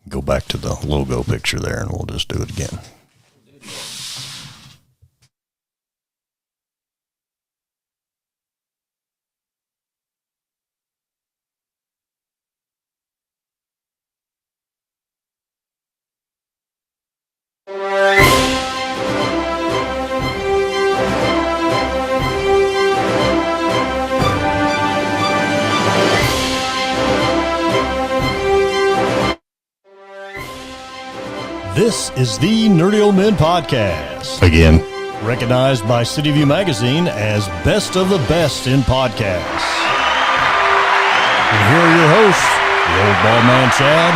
go back to the logo picture there, and we'll just do it again. This is the Nerdy Old Men Podcast. Again. Recognized by City View Magazine as best of the best in podcasts. And here are your hosts, the Old Bald Man Chad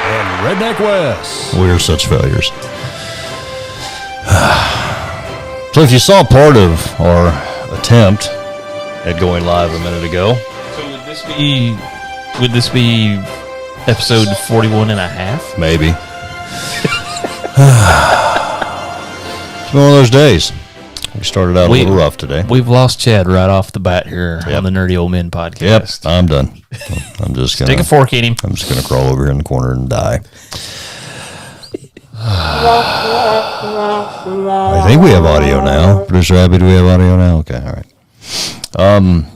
and Redneck Wes. We're such failures. So if you saw part of our attempt at going live a minute ago. So would this be episode 41 and a half? Maybe. It's one of those days. We started out a little rough today. We've lost Chad right off the bat here on the Nerdy Old Men Podcast. Yep, I'm done. I'm just gonna stick a fork in him. I'm just gonna crawl over here in the corner and die. I think we have audio now. Producer Abby, do we have audio now? Okay, all right.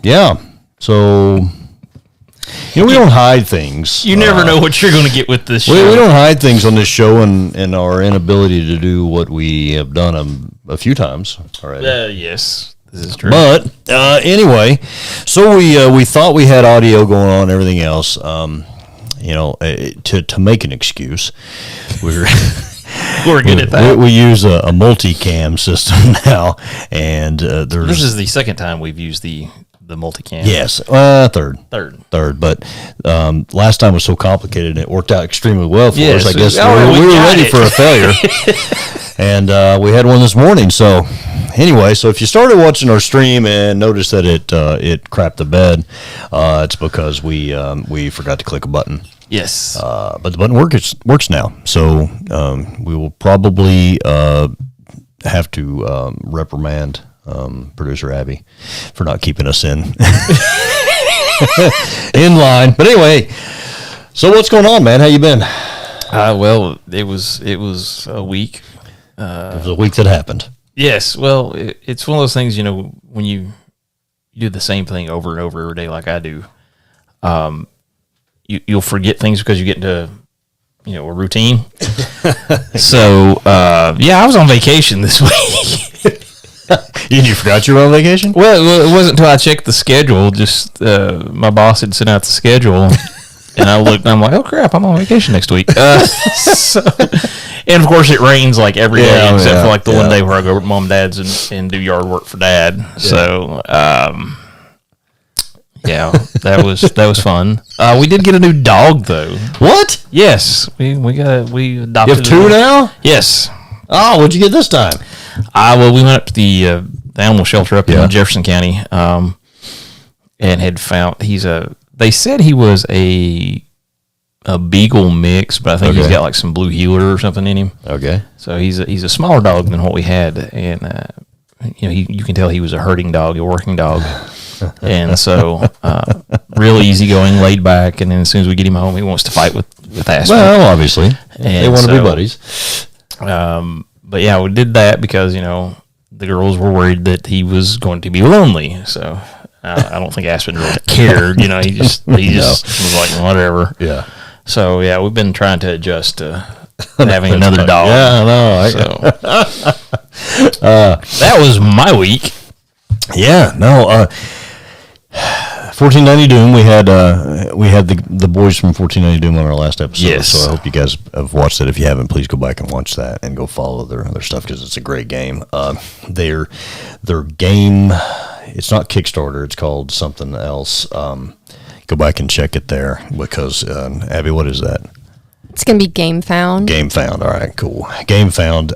Yeah. So we don't hide things. You never know what you're going to get with this show. We don't hide things on this show, and our inability to do what we have done a few times already. Yes, this is true. But anyway, so we thought we had audio going on and everything else. To make an excuse, we're good at that. We use a multicam system now, and this is the second time we've used the multicam. Yes, third. But last time was so complicated, and it worked out extremely well for us. I guess we were ready for a failure, and we had one this morning. So anyway, so if you started watching our stream and noticed that it crapped the bed, it's because we forgot to click a button. Yes, but the button works now. So we will probably have to reprimand producer Abby for not keeping us in line. But anyway, so what's going on, man? How you been? Well, it was a week. It was a week that happened. Yes. Well, it's one of those things, when you do the same thing over and over every day like I do, you'll forget things because you get into a routine. So I was on vacation this week. You forgot you were on vacation? Well, it wasn't until I checked the schedule. Just my boss had sent out the schedule, and I looked, and I'm like, "Oh crap, I'm on vacation next week." And of course, it rains like every day except for like the one day where I go to mom and dad's and do yard work for dad. Yeah. So, that was fun. We did get a new dog though. What? Yes, we adopted. You have two now? Yes. Oh, what'd you get this time? Well, we went up to the animal shelter up in Jefferson County, and had found they said he was a beagle mix, but I think he's got like some blue heeler or something in him. Okay. So he's a smaller dog than what we had, and you can tell he was a herding dog, a working dog, and so real easygoing, laid back, and then as soon as we get him home, he wants to fight with Aspen. Well, obviously, and they want to be buddies. But yeah, we did that because, the girls were worried that he was going to be lonely. So I don't think Aspen really cared. He just was like, whatever. Yeah. So yeah, we've been trying to adjust to having another dog. Yeah, that was my week. Yeah, no. 1490 Doom. We had the boys from 1490 Doom on our last episode. Yes. So I hope you guys have watched it. If you haven't, please go back and watch that and go follow their other stuff because it's a great game. Their game, it's not Kickstarter. It's called something else. Go back and check it there because Abby, what is that? It's gonna be Game Found. Game Found. All right, cool. Game Found.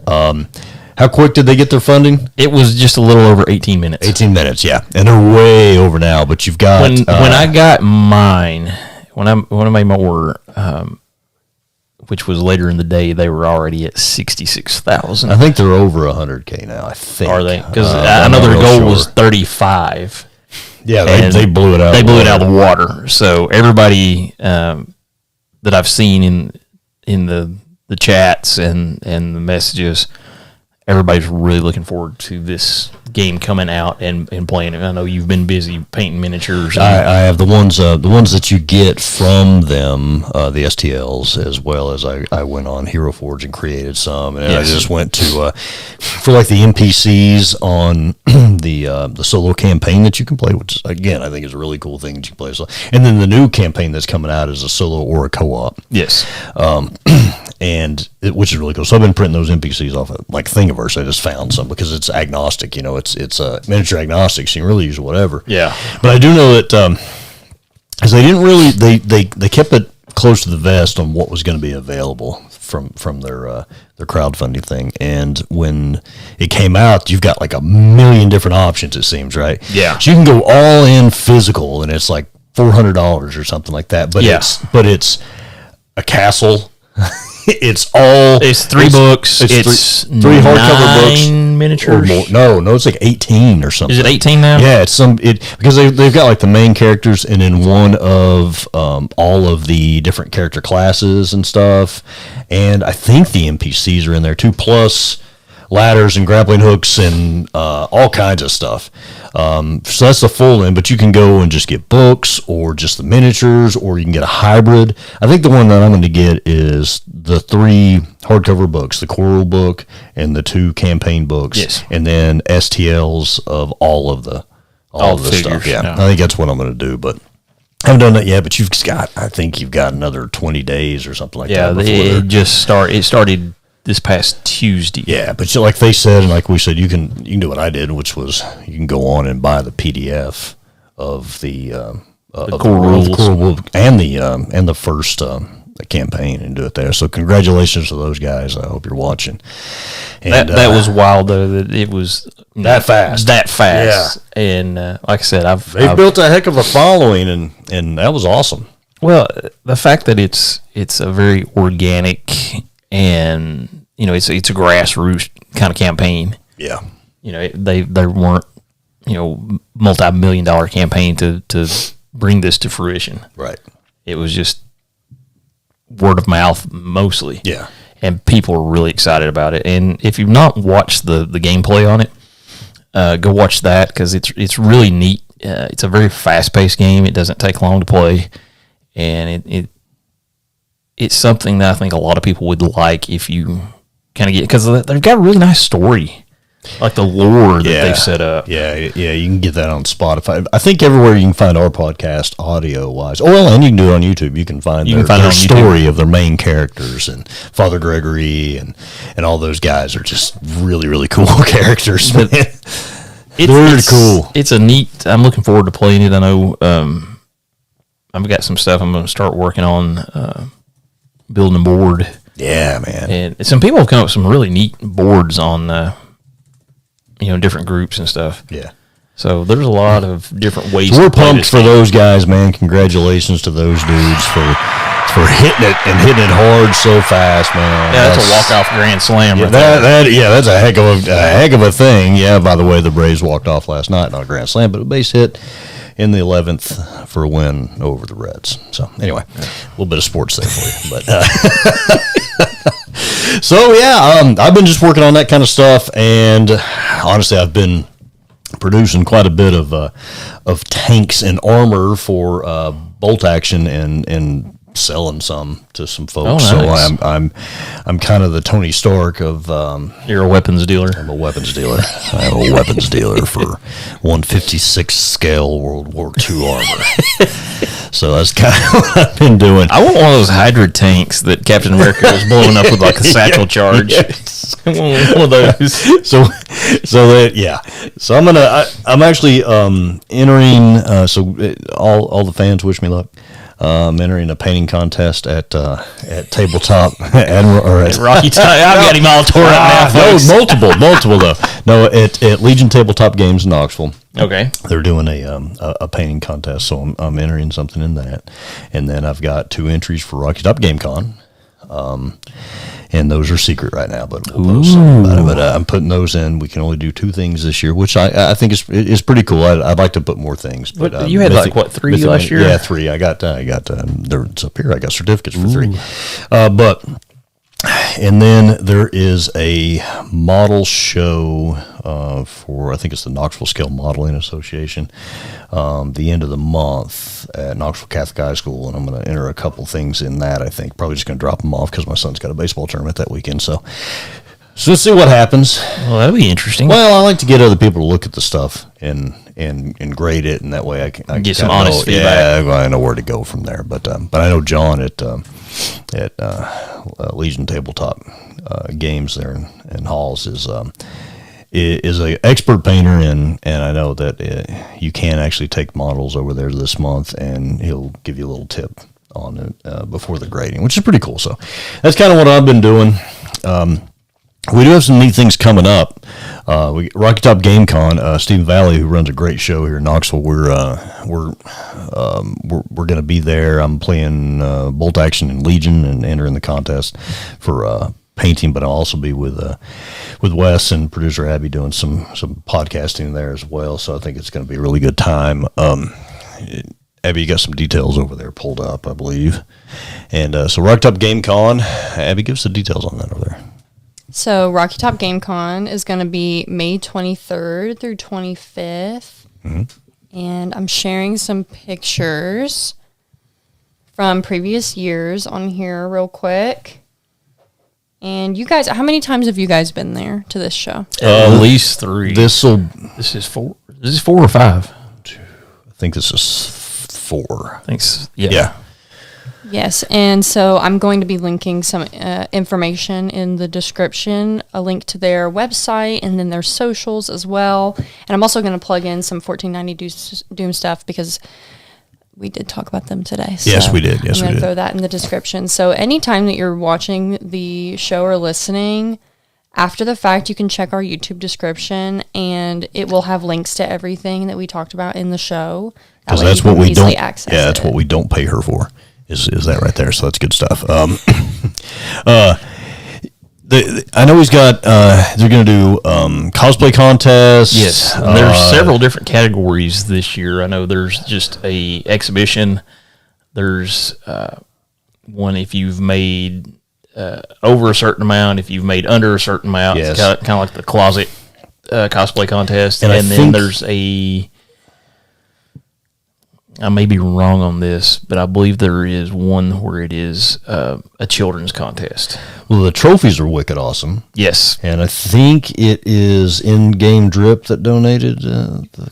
How quick did they get their funding? It was just a little over 18 minutes. 18 minutes, yeah. And they're way over now, but you've got... When I got mine, when I made my order, which was later in the day, they were already at 66,000. I think they're over 100K now, I think. Are they? Because I know their goal was 35. Yeah, they blew it out. They blew it out of the water. So everybody that I've seen in the chats and the messages, everybody's really looking forward to this game coming out and playing it. I know you've been busy painting miniatures. I have the ones that you get from them, the STLs, as well as I went on Hero Forge and created some, and I just went to for like the NPCs on the solo campaign that you can play, which again I think is a really cool thing that you can play. And then the new campaign that's coming out is a solo or a co-op. Yes. Which is really cool. So I've been printing those NPCs off of like Thingiverse. I just found some because it's agnostic. It's miniature agnostic. So you can really use whatever. Yeah. But I do know that because they didn't really they kept it close to the vest on what was going to be available from their crowdfunding thing. And when it came out, you've got like a million different options. It seems, right? Yeah. So you can go all in physical, and it's like $400 or something like that. But it's a castle. It's 3 books. It's 3 hardcover books, 9 miniatures. No, it's like 18 or something. Is it 18 now? Yeah, it's because they've got like the main characters and then one of all of the different character classes and stuff, and I think the NPCs are in there too, plus ladders and grappling hooks and all kinds of stuff. So that's the full end, but you can go and just get books or just the miniatures, or you can get a hybrid. I think the one that I'm going to get is the 3 hardcover books, the Coral book and the 2 campaign books, yes, and then STLs of all of the figures, stuff. Yeah, I think that's what I'm going to do, but I haven't done that yet. But I think you've got another 20 days or something like that. Yeah, it started this past Tuesday. Yeah, but like they said, and like we said, you can do what I did, which was you can go on and buy the PDF of the core rules and the first campaign and do it there. So congratulations to those guys. I hope you're watching. And that was wild though. That it was that fast. Yeah, and like I said, they've built a heck of a following, and that was awesome. Well, the fact that it's a very organic. And it's a grassroots kind of campaign. Yeah, they weren't multi-million-dollar campaign to bring this to fruition. Right. It was just word of mouth mostly. Yeah, and people were really excited about it. And if you've not watched the gameplay on it, go watch that because it's really neat. It's a very fast-paced game. It doesn't take long to play, and it's something that I think a lot of people would like if you kind of get, because they've got a really nice story, like the lore that they've set up. Yeah, you can get that on Spotify. I think everywhere you can find our podcast audio-wise. Oh, well, and you can do it on YouTube. You can find their story of their main characters, and Father Gregory and all those guys are just really, really cool characters. It's cool. It's a neat, I'm looking forward to playing it. I know I've got some stuff I'm going to start working on, building a board. Yeah, man. And some people have come up with some really neat boards on, different groups and stuff. Yeah. So there's a lot of different ways. So we're pumped for those guys, man. Congratulations to those dudes for hitting it hard so fast, man. Yeah, that's a walk-off grand slam. Yeah, that's a heck of a thing. Yeah, by the way, the Braves walked off last night, not a grand slam, but a base hit in the 11th for a win over the Reds. So anyway, a little bit of sports there for you. But so yeah, I've been just working on that kind of stuff, and honestly, I've been producing quite a bit of tanks and armor for bolt action and selling some to some folks. Oh, nice. So I'm kind of the Tony Stark of you're a weapons dealer. I'm a weapons dealer. I'm a weapons dealer for 156 scale World War II armor. So that's kind of what I've been doing. I want one of those Hydra tanks that Captain America was blowing up with like a satchel charge. Yes. One of those. So I'm actually entering. All the fans wish me luck. Entering a painting contest at Tabletop at Rocky Top. I've got him all tore up now. No, multiple though. No, at Legion Tabletop Games in Knoxville. Okay, they're doing a painting contest, so I'm entering something in that, and then I've got 2 entries for Rocky Top Game Con. And those are secret right now, but we'll post something about it. But I'm putting those in. We can only do 2 things this year, which I think is pretty cool. I'd like to put more things. But you had 3 last year? Yeah, 3. I got it's up here. I got certificates for 3. But And then there is a model show for, I think it's the Knoxville Scale Modeling Association, the end of the month at Knoxville Catholic High School, and I'm going to enter a couple things in that, I think. Probably just going to drop them off because my son's got a baseball tournament that weekend, so let's see what happens. Well, that'll be interesting. Well, I like to get other people to look at the stuff and grade it, and that way I can get some honest feedback. Yeah, I know where to go from there. But I know John at Legion Tabletop Games there in Halls is a expert painter, and I know that you can actually take models over there this month, and he'll give you a little tip on it before the grading, which is pretty cool. So that's kind of what I've been doing. We do have some neat things coming up. Rocky Top Game Con, Stephen Valley, who runs a great show here in Knoxville, we're going to be there. I'm playing Bolt Action and Legion and entering the contest for painting, but I'll also be with Wes and producer Abby doing some podcasting there as well. So I think it's going to be a really good time. Abby, you got some details over there pulled up, I believe. And so Rocky Top Game Con, Abby, give us the details on that over there. So Rocky Top Game Con is going to be May 23rd through 25th. Mm-hmm. And I'm sharing some pictures from previous years on here real quick. And you guys, how many times have you guys been there to this show? At least 3. This is 4. This is 4 or 5? I think this is 4. Thanks. Yeah. Yes, and so I'm going to be linking some information in the description, a link to their website, and then their socials as well. And I'm also going to plug in some 1490 Doom stuff because we did talk about them today. So yes, we did. I'm going to throw that in the description. So anytime that you're watching the show or listening, after the fact, you can check our YouTube description, and it will have links to everything that we talked about in the show. Because that's what we don't. Yeah, that's what we don't pay her for. Is that right there? So that's good stuff. I know he's got. They're going to do cosplay contests. Yes, there's several different categories this year. I know there's just a exhibition. There's one if you've made over a certain amount, if you've made under a certain amount. Yes. It's kind of like the closet cosplay contest, and then there's a. I may be wrong on this, but I believe there is one where it is a children's contest. Well, the trophies are wicked awesome. Yes. And I think it is In-Game Drip that donated the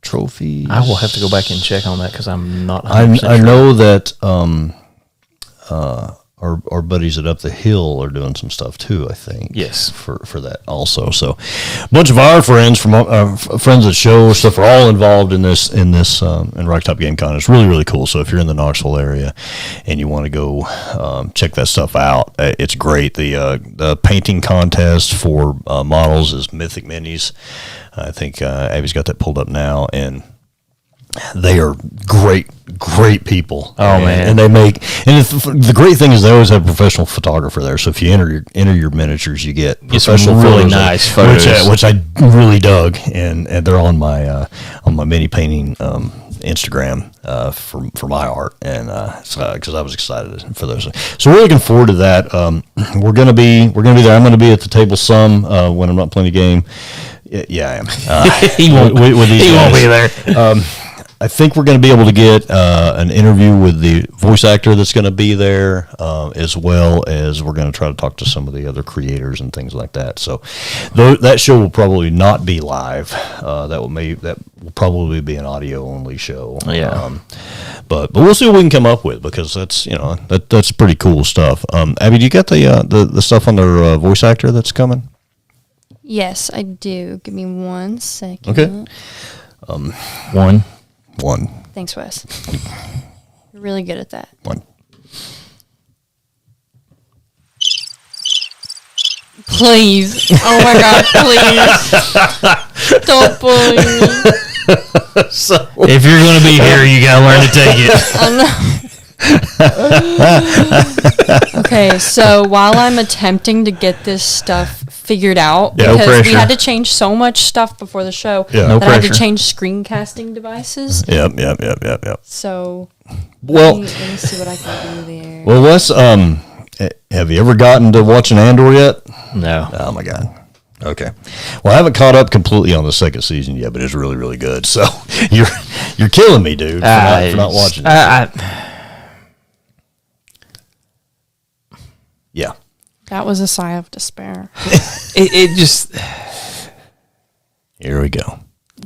trophies. I will have to go back and check on that because I'm not 100% sure. I know that our buddies at Up the Hill are doing some stuff too, I think. Yes. For that also. So a bunch of our friends from friends at show stuff are all involved in this in Rocky Top Game Con. It's really, really cool. So if you're in the Knoxville area and you want to go check that stuff out, it's great. The painting contest for models is Mythic Minis. I think Abby's got that pulled up now, and they are great people. Oh, man. And they make, and the great thing is they always have a professional photographer there. So if you enter your miniatures, you get professional some really photos, nice photos, which I really dug, and they're on my mini painting Instagram for my art, and because I was excited for those. So we're looking forward to that. We're gonna be there. I'm gonna be at the table some when I'm not playing a game. Yeah, I am. He won't be there. I think we're going to be able to get an interview with the voice actor that's going to be there, as well as we're going to try to talk to some of the other creators and things like that. So that show will probably not be live. That will probably be an audio only show. Yeah. But we'll see what we can come up with, because that's that's pretty cool stuff. Abby, do you got the stuff on their voice actor that's coming? Yes, I do. Give me 1 second. Okay. One. Thanks, Wes. You're really good at that. 1. Please. Oh my God, please. Don't bully me. So if you're going to be here, you got to learn to take it. Okay, so while I'm attempting to get this stuff figured out, Yeah, because we had to change so much stuff before the show that I had to pressure. change screencasting devices. Yep. So So well, let me see what I can do there. Wes, have you ever gotten to watching Andor yet? No. Oh my God. Okay. Well, I haven't caught up completely on the second season yet, but it's really, really good. So you're killing me, dude, for not watching it. Yeah. That was a sigh of despair. it just. Here we go.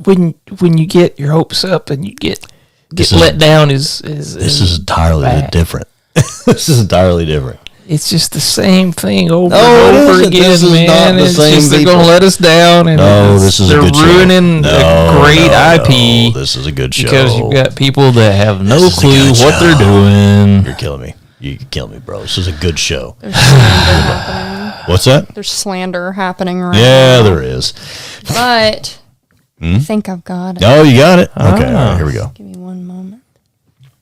When you get your hopes up and you get let down is this is entirely different. This is entirely different. It's just the same thing over and over again, this is man. Not the it's same just they're going to let us down, and this is they're a good ruining a great IP. This is a good show because you've got people that have no clue what they're doing. You're killing me. You kill me, bro. This is a good show. There's slander happening. What's that? There's slander happening right now. now. There is. But I think I've got it. Oh, you got it? Okay, all right, here we go. Give me one moment.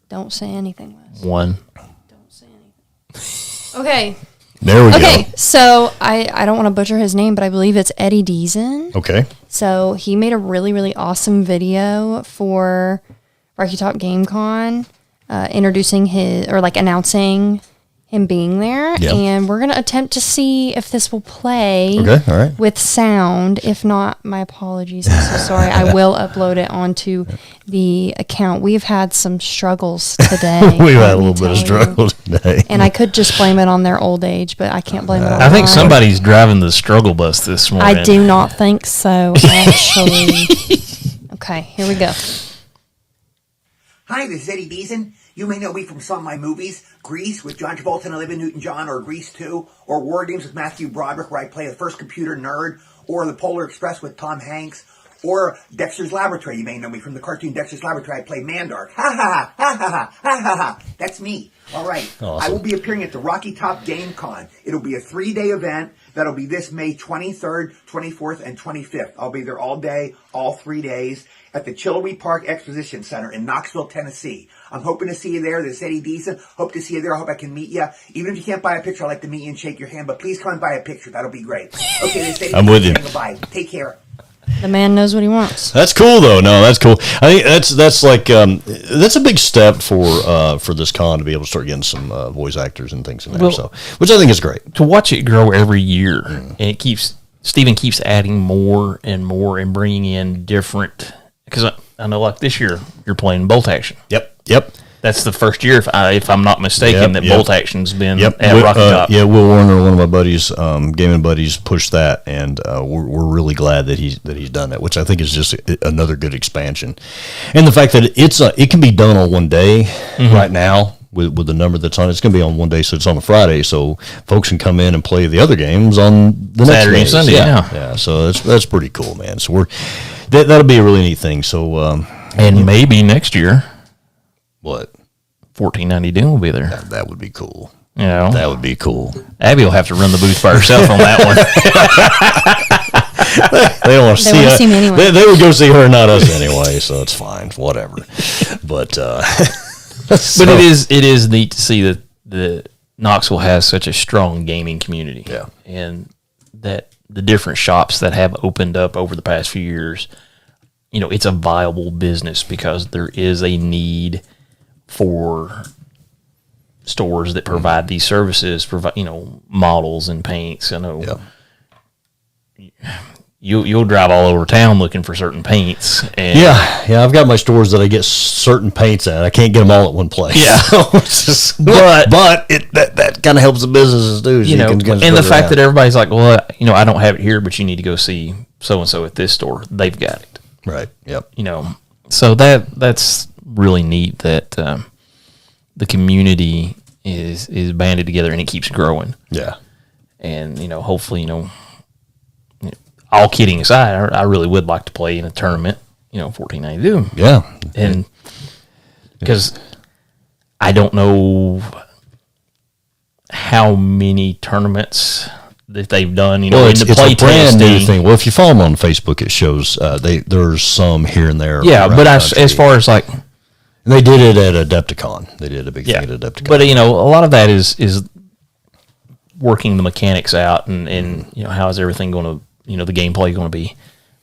Don't say anything, Wes. One. Don't say anything. Okay. There we go. Okay, so I don't want to butcher his name, but I believe it's Eddie Deason. Okay. So he made a really, really awesome video for Rocky Top Game Con, introducing announcing him being there. Yeah. And we're going to attempt to see if this will play all right. with sound. If not, my apologies. I'm so sorry. I will upload it onto the account. We've had some struggles today. We've had a little bit of struggle today. And I could just blame it on their old age, but I can't blame it on I think mine. somebody's driving the struggle bus this morning. I do not think so, actually. Okay, here we go. Hi, this is Eddie Deason. You may know me from some of my movies, Grease with John Travolta and Olivia Newton-John, or Grease 2, or War Games with Matthew Broderick, where I play the first computer nerd, or The Polar Express with Tom Hanks, or Dexter's Laboratory. You may know me from the cartoon Dexter's Laboratory. I play Mandark. Ha ha ha ha ha ha ha ha. That's me. All right. Awesome. I will be appearing at the Rocky Top Game Con. It'll be a 3-day event. That'll be this May 23rd, 24th, and 25th. I'll be there all day, all 3 days, at the Chillowy Park Exposition Center in Knoxville, Tennessee. I'm hoping to see you there. This is Eddie Deason. Hope to see you there. I hope I can meet you. Even if you can't buy a picture, I'd like to meet you and shake your hand. But please come and buy a picture. That'll be great. Okay, this is Eddie I'm Deason with you. saying goodbye. Take care. The man knows what he wants. That's cool, though. No, that's cool. I think that's like that's a big step for this con to be able to start getting some voice actors and things in there. Well, which I think is great. To watch it grow every year, and Stephen keeps adding more and more and bringing in different. Because I know, like this year, you're playing Bolt Action. Yep. That's the first year, if I'm not mistaken, that Bolt Action's been at Rocky Top. Yeah, Will Warner, one of my buddies, gaming buddies, pushed that, and we're really glad that he's done that, which I think is just another good expansion. And the fact that it can be done on one day right now with the number that's on it. It's going to be on one day, so it's on a Friday, so folks can come in and play the other games on the Saturday next and Sunday. Yeah. So that's pretty cool, man. So that'll be a really neat thing. So and maybe next year, what? 1490 Doom will be there. That would be cool. You know, That would be cool. Abby will have to run the booth by herself on that one. They don't want to They wanna see me anyway. They would go see her, not us anyway. So it's fine, whatever. But But it is neat to see that the Knoxville has such a strong gaming community. Yeah. And that the different shops that have opened up over the past few years, you know, it's a viable business because there is a need for stores that provide these services, models and paints. I know you'll drive all over town looking for certain paints. And yeah, I've got my stores that I get certain paints at. I can't get them all at one place. Yeah. but that kind of helps the businesses too. You know, and the fact that everybody's like, well, I don't have it here, but you need to go see so and so at this store. They've got it. Right. Yep. So that's really neat that the community is banded together and it keeps growing. Yeah. And hopefully, all kidding aside, I really would like to play in a tournament. 1492. Yeah. And because I don't know how many tournaments that they've done, it's in the play a brand new testing. thing. Well, if you follow them on Facebook, it shows there's some here and there. Yeah, around but the country. as far as like, they did it at Adepticon. They did a big thing at Adepticon. But a lot of that is working the mechanics out and how is everything going to the gameplay going to be.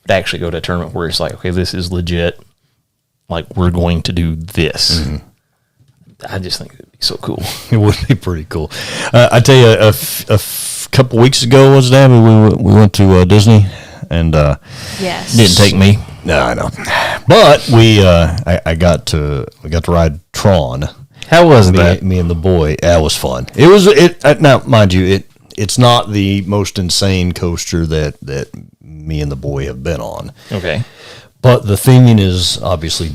To actually go to a tournament where it's like, okay, this is legit. Like, we're going to do this. I just think it'd be so cool. It would be pretty cool. I tell you, a couple weeks ago, was that we went to Disney, and yes, didn't take me. No, I know, but I got to ride Tron. How was that? Me and the boy. That was fun. Now, mind you, it's not the most insane coaster that me and the boy have been on. Okay. But the theming is obviously...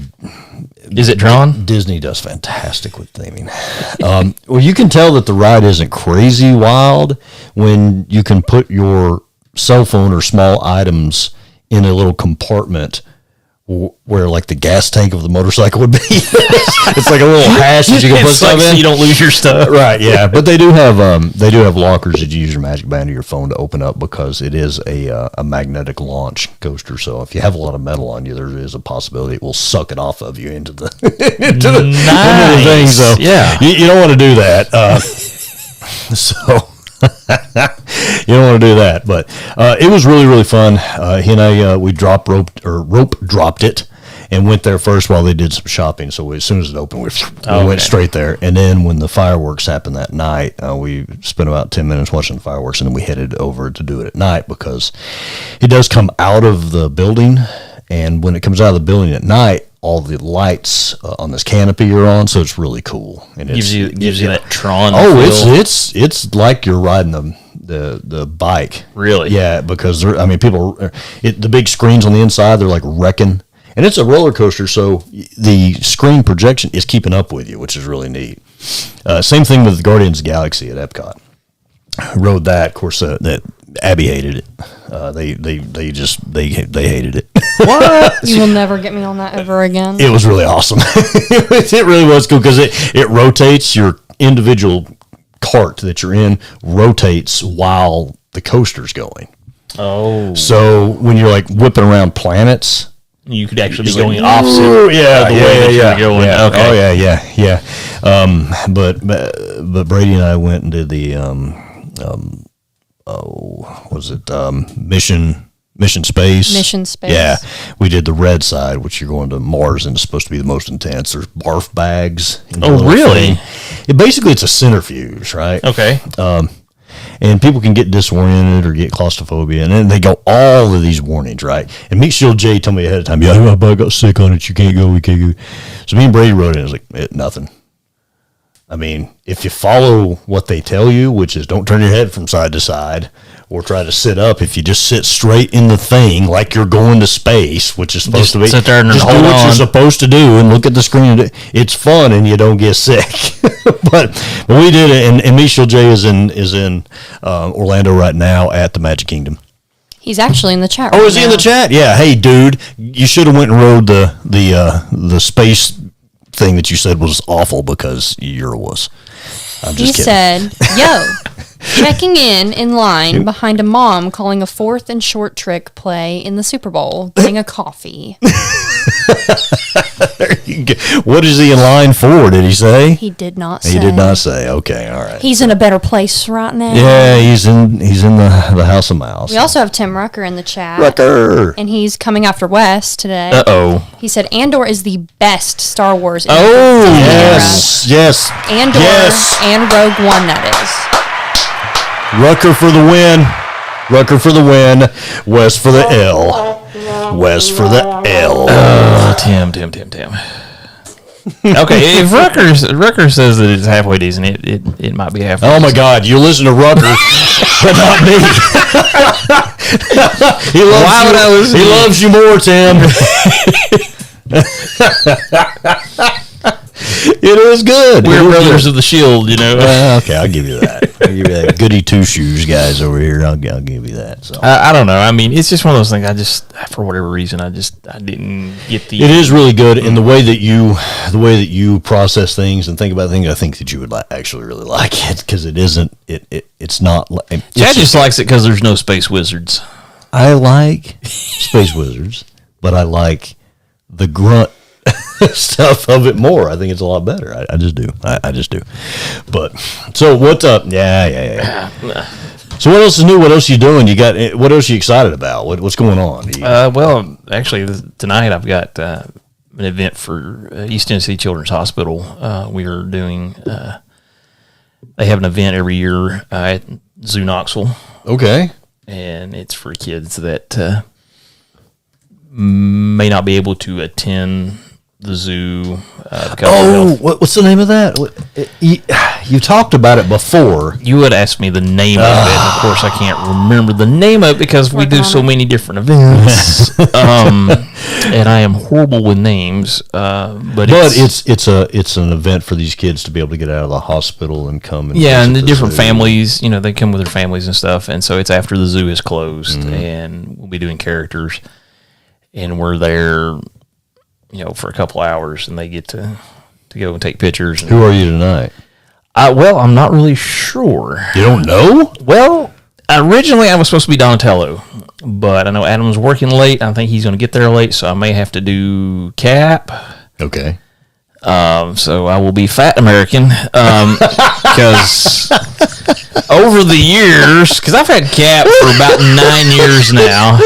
Is it Tron? Disney does fantastic with theming. Well, you can tell that the ride isn't crazy wild when you can put your cell phone or small items in a little compartment where like the gas tank of the motorcycle would be. It's like a little hash that you can put stuff in. So you don't lose your stuff. Right, yeah. But they do have lockers that you use your Magic Band or your phone to open up because it is a magnetic launch coaster. So if you have a lot of metal on you, there is a possibility it will suck it off of you into the into the thing. So yeah, you don't want to do that. So you don't want to do that, but it was really, really fun. He and I, we rope dropped it and went there first while they did some shopping. So as soon as it opened, we went straight there. And then when the fireworks happened that night, we spent about 10 minutes watching the fireworks, and then we headed over to do it at night because it does come out of the building. And when it comes out of the building at night, all the lights on this canopy you're on, so it's really cool. And it gives you that Tron. Oh, it's like you're riding the bike. Really? Yeah, because the big screens on the inside, they're like wrecking, and it's a roller coaster, so the screen projection is keeping up with you, which is really neat. Same thing with Guardians of the Galaxy at Epcot. Rode that, of course. That Abby hated it. They hated it. What? You will never get me on that ever again. It was really awesome. It really was cool because it rotates. Your individual cart that you're in rotates while the coaster's going. Oh. So when you're like whipping around planets, you could actually be like, going opposite. The way that you're going. Yeah. Okay. Oh yeah. But Brady and I went and did the Mission Space? Mission Space. Yeah. We did the red side, which you're going to Mars, and it's supposed to be the most intense. There's barf bags. Oh, really? It's a centrifuge, right? Okay. And people can get disoriented or get claustrophobia, and then they go all of these warnings, right? And Meat Shield J told me ahead of time, yeah, my bike got sick on it, we can't go. So me and Brady rode it, and it was like, nothing. I mean, if you follow what they tell you, which is don't turn your head from side to side or try to sit up, if you just sit straight in the thing like you're going to space, which is supposed to be, sit there and just do what you're supposed to do and look at the screen. It's fun and you don't get sick. but we did it, and Michelle J is in Orlando right now at the Magic Kingdom. He's actually in the chat. Oh, is he in the chat? Yeah. Hey, dude, you should have went and rode the space thing that you said was awful because you're a wuss. I'm just kidding. He said, yo, checking in line behind a mom calling a fourth and short trick play in the Super Bowl, getting a coffee. What is he in line for, did he say? He did not say. He did not say. Okay, all right. He's in a better place right now. Yeah, he's in the House of Mouse. We also have Tim Rucker in the chat. Rucker! And he's coming after Wes today. Uh-oh. He said Andor is the best Star Wars. Oh, yes. Andor and Rogue One, that is. Rucker for the win. Rucker for the win. Wes for the L. Wes for the L. Tim. Okay, if Rucker says that it's halfway decent, it might be halfway. Oh my God, you listen to Rucker, but not me. He loves you more, Tim. It is good. We're brothers of the Shield, you know. Okay, I'll give you that. I'll give you that. Goody two shoes guys over here. I'll give you that. So I don't know. I mean, it's just one of those things. I just, for whatever reason, I didn't get the. It is really good in the way that you process things and think about things. I think that you would actually really like it because it isn't. It's not. Chad just likes it because there's no space wizards. I like space wizards, but I like the grunt stuff of it more. I think it's a lot better. I just do. I just do. But so what's up? Yeah. So what else is new? What else are you doing? What else are you excited about? What's going on? Well, actually, tonight I've got an event for East Tennessee Children's Hospital. We are doing. They have an event every year at Zoo Knoxville. Okay. And it's for kids that may not be able to attend the zoo. What's the name of that? You talked about it before. You would ask me the name of it. And of course, I can't remember the name of it because we do so many different events. And I am horrible with names. But it's an event for these kids to be able to get out of the hospital and come. And and the different families, they come with their families and stuff. And so it's after the zoo is closed, and we'll be doing characters, and we're there, for a couple hours, and they get to go and take pictures. Who are you tonight? Well, I'm not really sure. You don't know? Well, originally I was supposed to be Donatello, but I know Adam's working late. I think he's going to get there late, so I may have to do Cap. Okay. So I will be Fat American, because over the years, because I've had Cap for about 9 years now,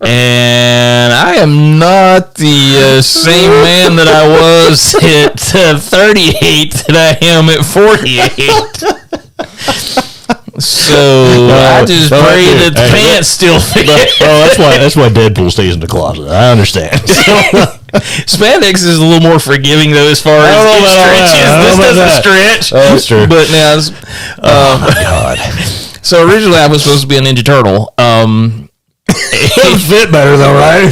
and I am not the same man that I was at 38 that I am at 48. So I just pray that the pants still fit. That's why Deadpool stays in the closet. I understand. Spandex is a little more forgiving though, as far as it stretches. This doesn't stretch. Oh, that's true. But now, oh my God. So originally I was supposed to be a Ninja Turtle. It fit better though, right?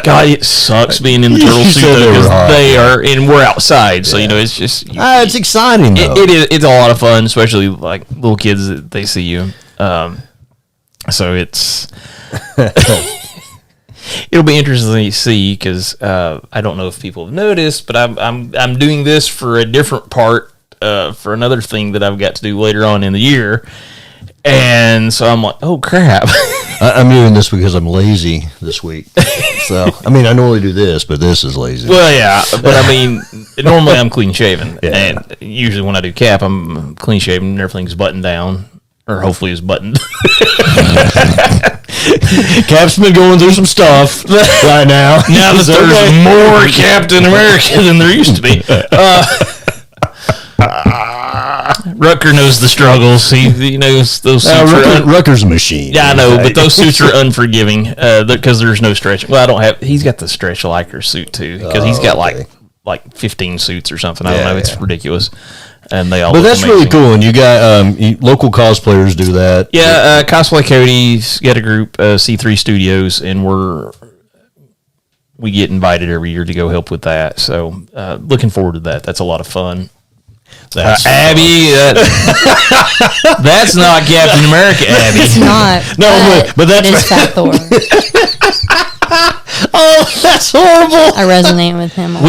God, it sucks being in the turtle suit because they are, and we're outside, so it's just. It's exciting though. It is. It's a lot of fun, especially like little kids that they see you. So it's. It'll be interesting to see because I don't know if people have noticed, but I'm doing this for a different part for another thing that I've got to do later on in the year, and so I'm like, oh crap. I'm doing this because I'm lazy this week. So, I normally do this, but this is lazy. Well, yeah, but normally I'm clean shaven. Yeah. And usually when I do Cap, I'm clean shaven and everything's buttoned down, or hopefully is buttoned. Cap's been going through some stuff right now. Now that there's more Captain America than there used to be. Rutger knows the struggles. He knows those suits. Rutger's a machine. Yeah, I know, but those suits are unforgiving because there's no stretch. Well, he's got the stretch Liker suit too because he's got like 15 suits or something. I don't know. It's ridiculous. And they all. But that's amazing. Really cool. And you got local cosplayers do that. Yeah, Cosplay Cody's got a group, C3 Studios, and we get invited every year to go help with that. So looking forward to that. That's a lot of fun. Abby, that's not Captain America, Abby. It's not. No, but that's it is Fat Thor. Oh, that's horrible. I resonate with him a lot.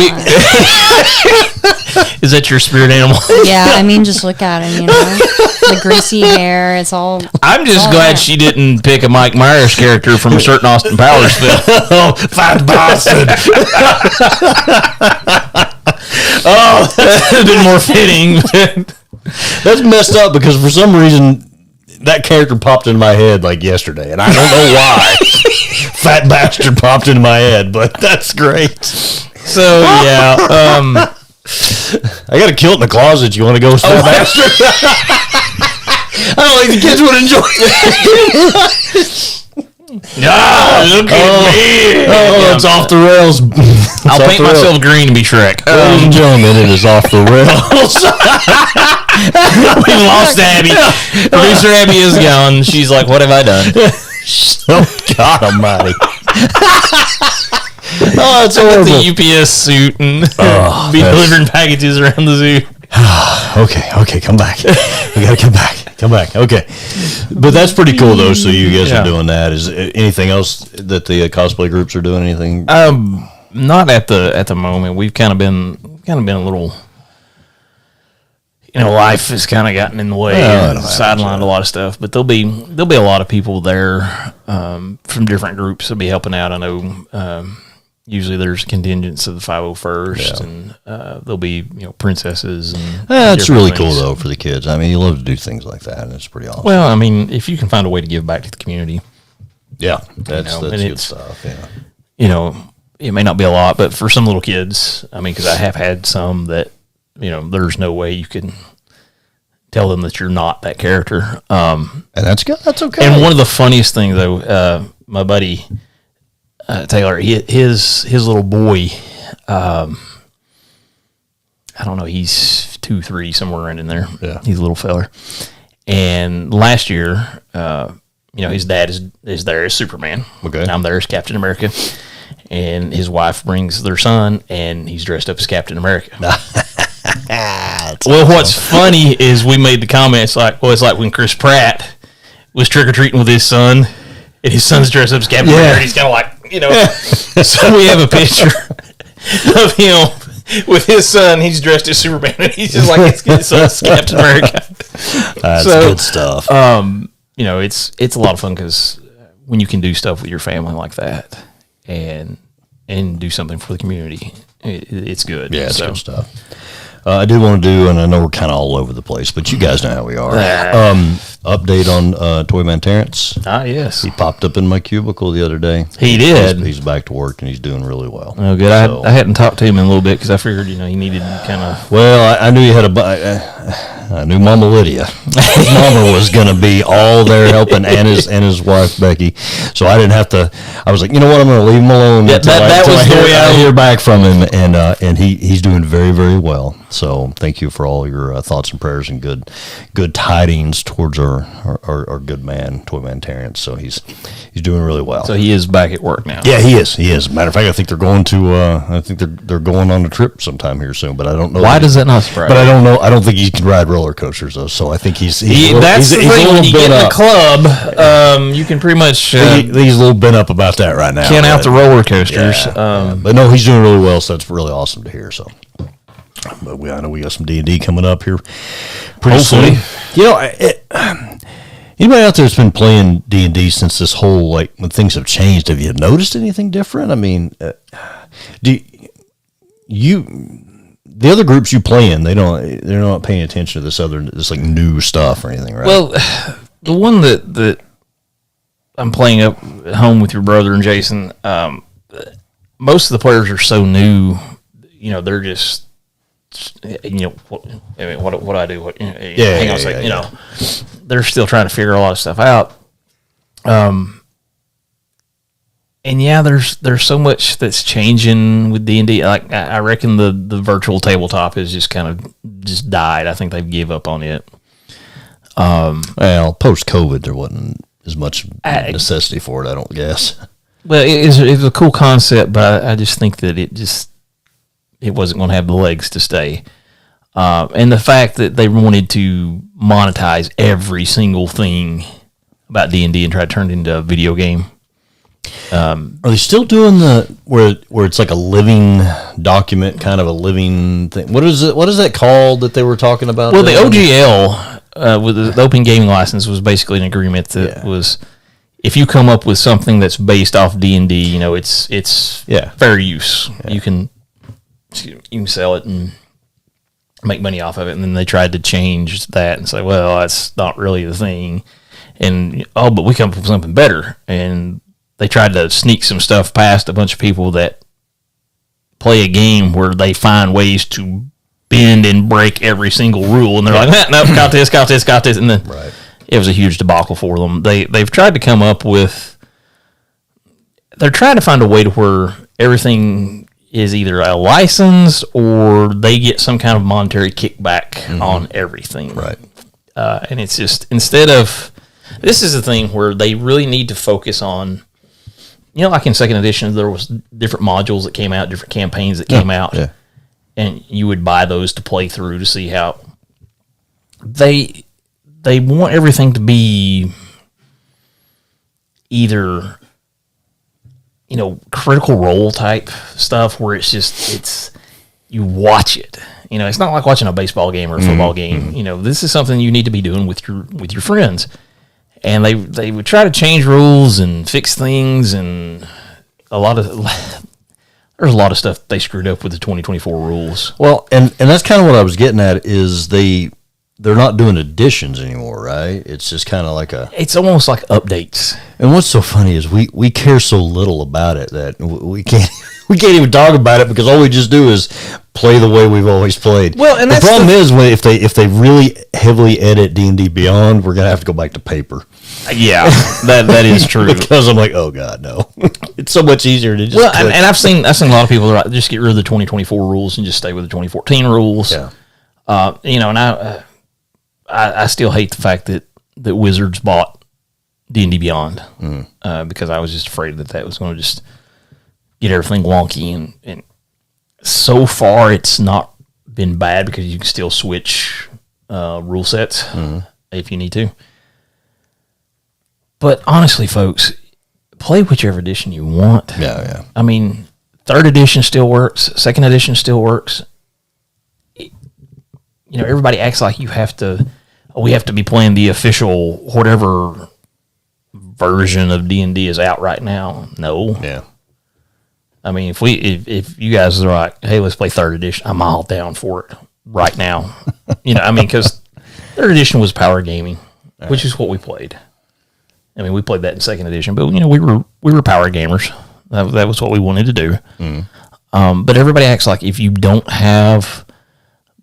Is that your spirit animal? Yeah, just look at him, the greasy hair, it's all. I'm just glad she didn't pick a Mike Myers character from a certain Austin Powers film. Oh, Fat Bastard. Oh, that would have been more fitting. That's messed up because for some reason that character popped in my head like yesterday, and I don't know why. Fat Bastard popped into my head, but that's great. So yeah, I got to kill it in the closet. You want to go with Fat Bastard? I don't think the kids would enjoy it. Look at me! Oh, it's off the rails. I'll paint myself green and be Shrek. Ladies and gentlemen, it is off the rails. We lost Abby. Producer Abby is gone. She's like, what have I done? Oh, God almighty. Oh, it's horrible. The UPS suit and be delivering packages around the zoo. Okay, come back. We gotta come back. Okay, but that's pretty cool though. So you guys are doing that. Is anything else that the cosplay groups are doing? Anything? Not at the moment. We've kind of been a little. Life has kind of gotten in the way and sidelined a lot of stuff. But there'll be a lot of people there from different groups that'll be helping out. I know. Usually there's contingents of the 501st, and there'll be princesses. And it's really cool though for the kids. You love to do things like that, and it's pretty awesome. Well, if you can find a way to give back to the community, that's good stuff. Yeah. it may not be a lot, but for some little kids, I mean, because I have had some that, there's no way you can tell them that you're not that character. And that's good. That's okay. And one of the funniest things, though, my buddy Taylor, his little boy, I don't know, he's 2, 3, somewhere around in there. Yeah. He's a little feller. And last year, his dad is there as Superman. Okay. And I'm there as Captain America. And his wife brings their son, and he's dressed up as Captain America. Well, what's funny is we made the comments it's like when Chris Pratt was trick-or-treating with his son, and his son's dressed up as Captain America, and he's kind of like, So we have a picture of him with his son. He's dressed as Superman, and he's just like, his son's Captain America. That's good stuff. It's a lot of fun because when you can do stuff with your family like that and do something for the community, it's good. Yeah, it's good stuff. I do want to do, and I know we're kind of all over the place, but you guys know how we are. Update on Toyman Terrence. Yes. He popped up in my cubicle the other day. He did. He's back to work, and he's doing really well. Oh, good. So, I hadn't talked to him in a little bit because I figured, he needed kind of... Well, I knew he had I knew Mama Lydia. His mama was going to be all there helping, and his wife, Becky. So I didn't have to... I was like, you know what? I'm going to leave him alone until I hear back from him, and he's doing very, very well. So thank you for all your thoughts and prayers and good tidings towards our good man, Toyman Terrence. So he's doing really well. So he is back at work now. Yeah, he is. Matter of fact, I think they're going to. They're going on a trip sometime here soon. But I don't know. Why does that not surprise? But I don't know. I don't think he can ride roller coasters though. So I think he's that's the thing. When you get in the club, you can pretty much. He's a little bent up about that right now. Can't out the roller coasters. But no, he's doing really well. So that's really awesome to hear. So. But I know we got some D&D coming up here pretty soon. Anybody out there that's been playing D&D since this whole, when things have changed, have you noticed anything different? I mean, the other groups you play in, they're not paying attention to this new stuff or anything, right? Well, the one that I'm playing up at home with your brother and Jason, most of the players are so new, they're just, what do I do? Hang on a second. They're still trying to figure a lot of stuff out. And there's so much that's changing with D&D. Like I reckon the virtual tabletop has just kind of just died. I think they've give up on it. Well, post COVID, there wasn't as much necessity for it, I don't guess. Well, it was a cool concept, but I just think that it wasn't going to have the legs to stay. And the fact that they wanted to monetize every single thing about D&D and try to turn it into a video game. Are they still doing where it's like a living document, kind of a living thing? What is that called that they were talking about? Well, the OGL with the Open Gaming License was basically an agreement that was, if you come up with something that's based off D&D, it's fair use. Yeah. You can sell it and make money off of it. And then they tried to change that and say, well, that's not really the thing. And, but we come up with something better. And they tried to sneak some stuff past a bunch of people that play a game where they find ways to bend and break every single rule. And they're like, no, got this. And then it was a huge debacle for them. They've tried to come up with, they're trying to find a way to where everything is either a license or they get some kind of monetary kickback on everything. Right. And it's just, instead of, this is the thing where they really need to focus on, like in second edition, there was different modules that came out, different campaigns that came out, and you would buy those to play through to see how they want everything to be either, critical role type stuff where it's you watch it. It's not like watching a baseball game or a football game. This is something you need to be doing with your friends. And they would try to change rules and fix things, and there's a lot of stuff they screwed up with the 2024 rules. Well, and that's kind of what I was getting at is they they're not doing editions anymore, right? It's just kind of like it's almost like updates. And what's so funny is we care so little about it that we can't even talk about it because all we just do is play the way we've always played. Well, and the that's problem is if they really heavily edit D&D Beyond, we're gonna have to go back to paper. Yeah, that is true. Because I'm like, oh god, no! It's so much easier to just. Well, and I've seen a lot of people that are, just get rid of the 2024 rules and just stay with the 2014 rules. Yeah. And I still hate the fact that Wizards bought D&D Beyond because I was just afraid that was going to just get everything wonky. And so far, it's not been bad because you can still switch rule sets if you need to. But honestly, folks, play whichever edition you want. Yeah. I mean, 3rd edition still works. 2nd edition still works. Everybody acts like we have to be playing the official whatever version of D&D is out right now. No. Yeah. I mean, if you guys are like, hey, let's play 3rd edition, I'm all down for it right now. Because 3rd edition was power gaming, which is what we played. I mean, we played that in 2nd edition, but we were power gamers. That was what we wanted to do. But everybody acts like if you don't have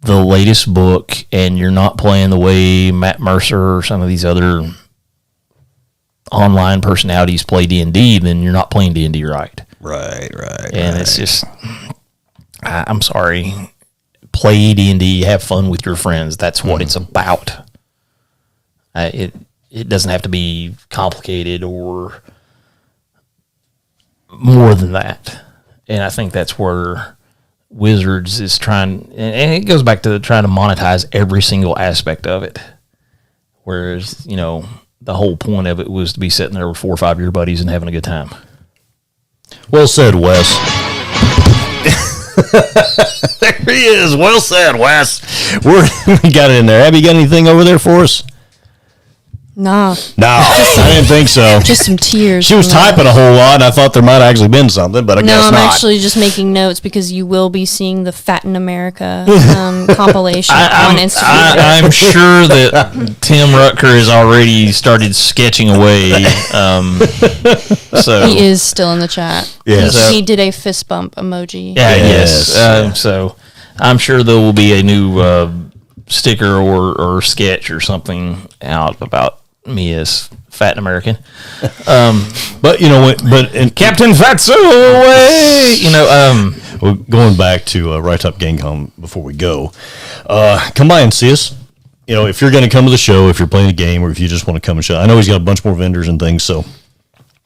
the latest book and you're not playing the way Matt Mercer or some of these other online personalities play D&D, then you're not playing D&D right. Right. And it's just, I'm sorry, play D&D, have fun with your friends. That's what it's about. It doesn't have to be complicated or more than that. And I think that's where Wizards is trying, and it goes back to trying to monetize every single aspect of it. Whereas, the whole point of it was to be sitting there with 4 or 5 of your buddies and having a good time. Well said, Wes. There he is. Well said, Wes. We got it in there. Abby, got anything over there for us? Nah. No, I didn't think so. Just some tears. She was typing a whole lot, and I thought there might have actually been something, but I guess not. No, I'm actually just making notes because you will be seeing the Fat in America compilation on Instagram. I'm sure that Tim Rutker has already started sketching away. So he is still in the chat. Yes. He did a fist bump emoji. Yeah, yes. So I'm sure there will be a new sticker or sketch or something out about me as Fat American. But Captain Fatso away. Well, going back to Right Top GameCon before we go, come by and see us. If you're going to come to the show, if you're playing a game, or if you just want to come and show, I know he's got a bunch more vendors and things. So,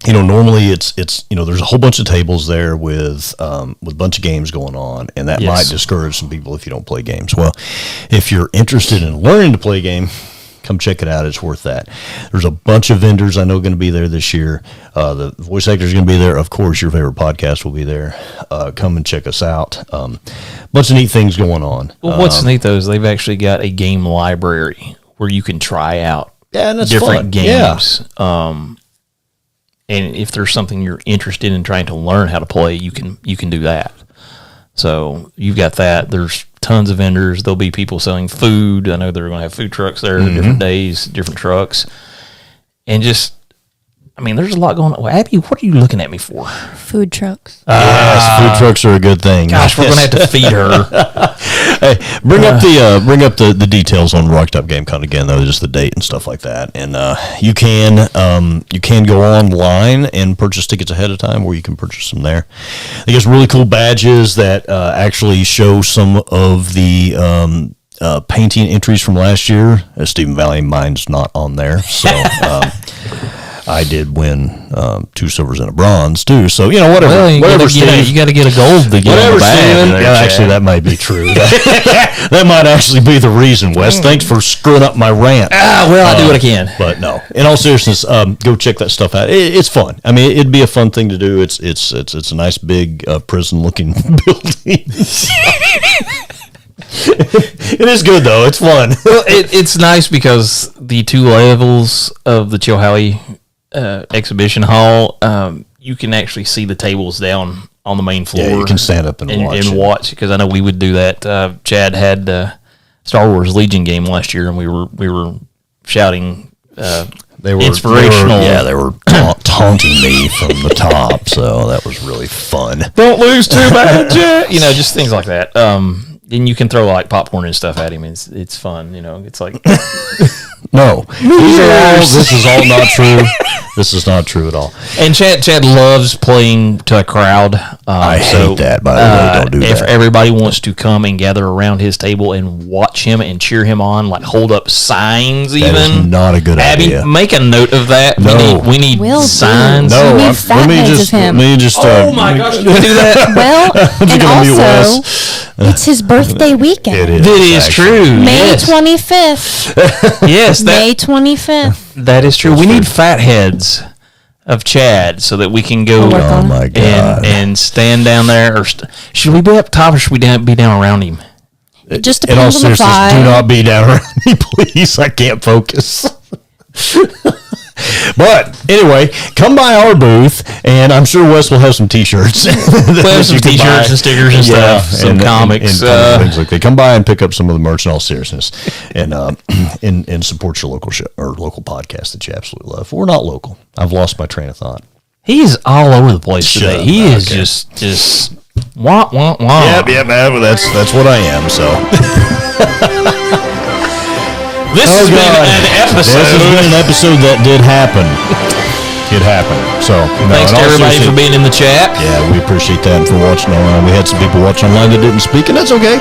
normally it's there's a whole bunch of tables there with a bunch of games going on, and that might discourage some people if you don't play games. Well, if you're interested in learning to play a game, come check it out. It's worth that. There's a bunch of vendors I know going to be there this year. The voice actor is going to be there. Of course, your favorite podcast will be there. Come and check us out. Bunch of neat things going on. Well, what's neat though is they've actually got a game library where you can try out different games. Yeah. And if there's something you're interested in trying to learn how to play, you can do that. So you've got that. There's tons of vendors. There'll be people selling food. I know they're going to have food trucks there, different days, different trucks. And just, there's a lot going on. Well, Abby, what are you looking at me for? Food trucks. Yes, food trucks are a good thing. Gosh, we're going to have to feed her. Hey, bring up the details on Rocky Top GameCon again, though, just the date and stuff like that. And you can go online and purchase tickets ahead of time, or you can purchase them there. They got some really cool badges that actually show some of the painting entries from last year. Stephen Valley, mine's not on there, so. I did win 2 silvers and a bronze too. So whatever. Well, you got to get a gold to get whatever, on the badge. Yeah, actually, that might be true. That might actually be the reason. Wes, thanks for screwing up my rant. I do what I can. But no, in all seriousness, go check that stuff out. It's fun. It'd be a fun thing to do. It's a nice big prison-looking building. It is good though. It's fun. Well, it's nice because the 2 levels of the Chilhowie exhibition hall, you can actually see the tables down on the main floor. Yeah, you can stand up and watch. Because I know we would do that. Chad had Star Wars Legion game last year, and we were shouting They were inspirational. They were taunting me from the top, so that was really fun. Don't lose too bad, Jet. You know, just things like that. And you can throw like popcorn and stuff at him. It's fun. You know, it's like no, this is all not true. This is not true at all. And Chad loves playing to a crowd. I hate that, by the way. Don't do if that. everybody wants to come and gather around his table and watch him and cheer him on, like hold up signs, That is even. not a good Abby, idea. make a note of that. No. We need Will do. signs. No, We need fat heads of him. Let me just. Oh my gosh, can we do that? Well, and gonna mute also, Wes. it's his birthday weekend. It is. It is actually. true. May Yes. 25th. Yes, May 25th. that is true. We need fat heads of Chad so that we can go I'll work on Oh my god! and stand down there. Or should we be up top or should we be down around him? It just In all depends on the seriousness, do vibe. not be down around me, please. I can't focus. But anyway, come by our booth, and I'm sure Wes will have some T-shirts. We'll have some T-shirts and stickers and stuff, some comics. and things like that. Come by and pick up some of the merch in all seriousness, and support your local show or local podcast that you absolutely love. We're not local. I've lost my train of thought. He is all over the place Shut today. up. He is Okay. just wah wah wah. Yep. That's what I am. So. This has been an This has been episode. an episode that did happen. It happened. So Thanks to everybody for being in the chat. Yeah, we appreciate that and for watching online. We had some people watching online that didn't speak, and that's okay.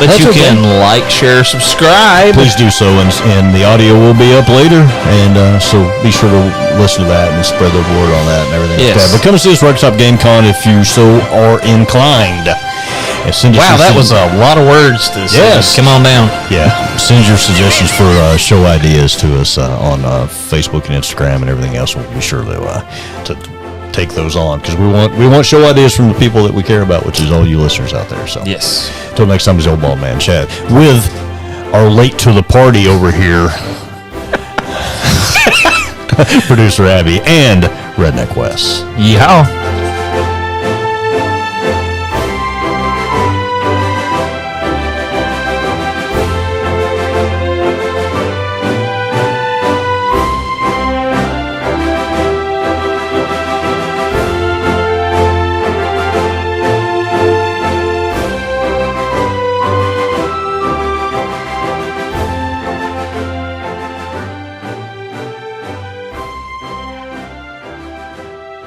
But That's you okay. can like, share, subscribe. Please do so, and the audio will be up later, and so be sure to listen to that and spread the word on that and everything like Yes. that. But come and see us Rocky Top Game Con if you so are inclined. And send us Wow, your that was a lot of words to say. Yes. Come on down. Yeah, send your suggestions for show ideas to us on Facebook and Instagram and everything else. We'll be sure to take those on because we want show ideas from the people that we care about, which is all you listeners out there. So Yes. Until next time, it's Old Bald Man Chad with our late to the party over here, producer Abby and Redneck Wes. Yeehaw.